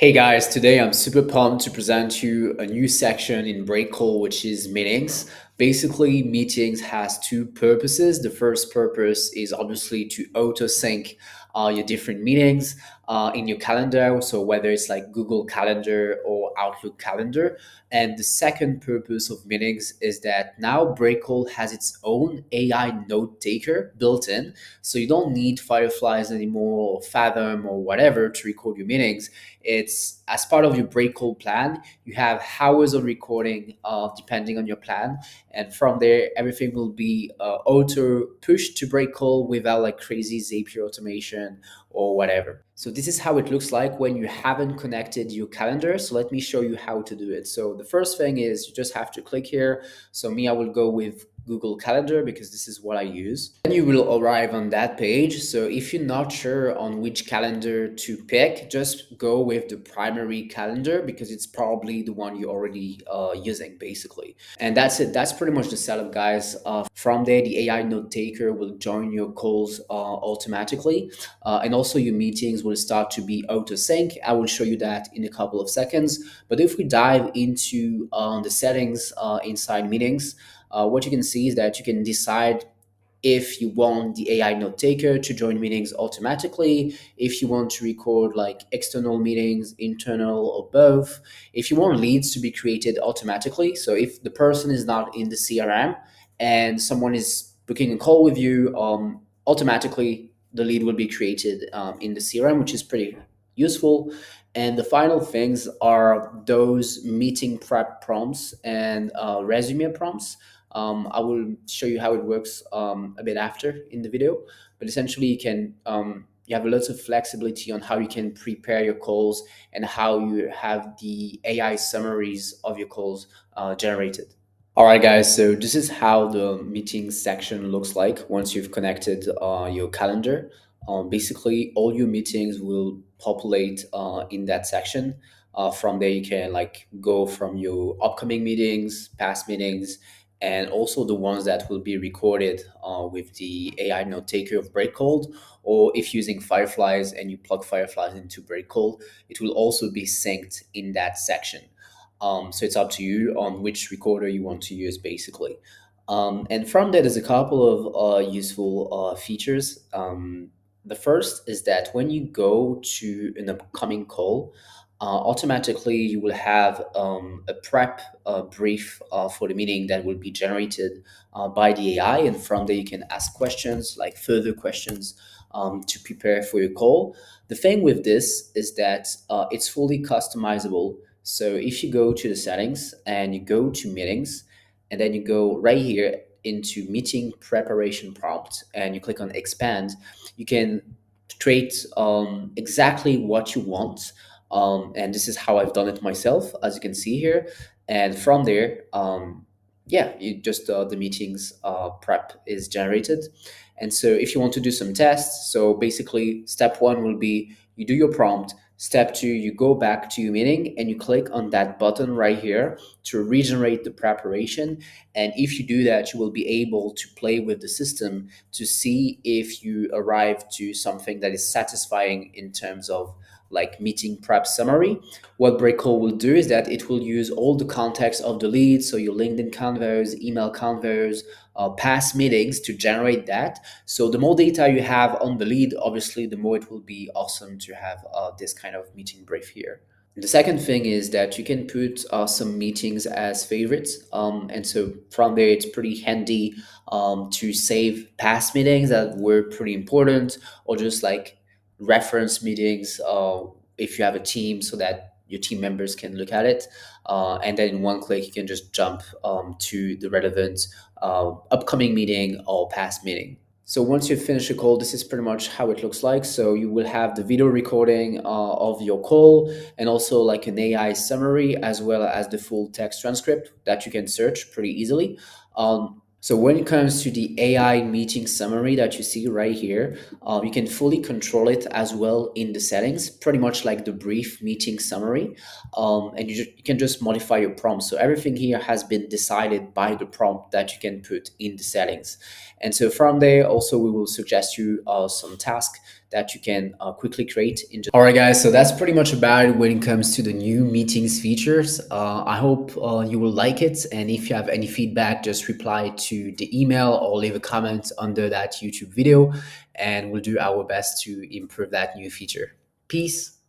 Hey guys, today I'm super pumped to present you a new section in Breakcold, which is meetings. Basically, meetings has two purposes. The first purpose is obviously to auto sync your different meetings in your calendar. So whether it's like Google Calendar or Outlook Calendar. And the second purpose of meetings is that now Breakcold has its own AI note taker built in. So you don't need Fireflies anymore or Fathom or whatever to record your meetings. It's as part of your breakcold plan. You have hours of recording depending on your plan, and from there everything will be auto pushed to breakcold without like crazy Zapier automation or whatever. So this is how it looks like when you haven't connected your calendar. So let me show you how to do it. So the first thing is you just have to click here. So me, I will go with Google Calendar because this is what I use. Then you will arrive on that page. So if you're not sure on which calendar to pick, just go with the primary calendar because it's probably the one you're already using basically. And that's it. That's pretty much the setup, guys. From there, the AI note taker will join your calls automatically. And also your meetings will start to be auto sync. I will show you that in a couple of seconds. But if we dive into the settings inside meetings, what you can see is that you can decide if you want the AI note taker to join meetings automatically, if you want to record like external meetings, internal, or both, if you want leads to be created automatically. So if the person is not in the CRM and someone is booking a call with you, automatically the lead will be created in the CRM, which is pretty useful. And the final things are those meeting prep prompts and resume prompts. I will show you how it works a bit after in the video, but essentially you have lots of flexibility on how you can prepare your calls and how you have the AI summaries of your calls generated. All right, guys, so this is how the meeting section looks like once you've connected your calendar. Basically, all your meetings will populate in that section. From there, you can like go from your upcoming meetings, past meetings, and also the ones that will be recorded with the AI note taker of Breakcold. Or if using Fireflies and you plug Fireflies into Breakcold, it will also be synced in that section. So it's up to you on which recorder you want to use, basically. And from there, there's a couple of useful features. The first is that when you go to an upcoming call, automatically you will have a prep brief for the meeting that will be generated by the AI. And from there, you can ask questions, like further questions to prepare for your call. The thing with this is that it's fully customizable. So if you go to the settings and you go to meetings, and then you go right here into meeting preparation prompt and you click on expand, you can create exactly what you want. And this is how I've done it myself, as you can see here. And from there, yeah, you just the meetings prep is generated. And so if you want to do some tests, so basically step one will be you do your prompt. Step two, you go back to your meeting and you click on that button right here to regenerate the preparation. And if you do that, you will be able to play with the system to see if you arrive to something that is satisfying in terms of like meeting prep summary. What Breakcold will do is that it will use all the context of the lead, so your LinkedIn convos, email convos, past meetings to generate that. So the more data you have on the lead, obviously, the more it will be awesome to have this kind of meeting brief here. The second thing is that you can put some meetings as favorites. And so from there, it's pretty handy to save past meetings that were pretty important, or just like reference meetings if you have a team so that your team members can look at it. And then in one click, you can just jump to the relevant upcoming meeting or past meeting. So once you finish a call, this is pretty much how it looks like. So you will have the video recording of your call and also like an AI summary as well as the full text transcript that you can search pretty easily. So when it comes to the AI meeting summary that you see right here, you can fully control it as well in the settings, pretty much like the brief meeting summary. And you can just modify your prompt. So everything here has been decided by the prompt that you can put in the settings. And so from there, also, we will suggest you some tasks that you can quickly create. All right, guys. So that's pretty much about it when it comes to the new meetings features. I hope you will like it. And if you have any feedback, just reply to the email or leave a comment under that YouTube video, and we'll do our best to improve that new feature. Peace.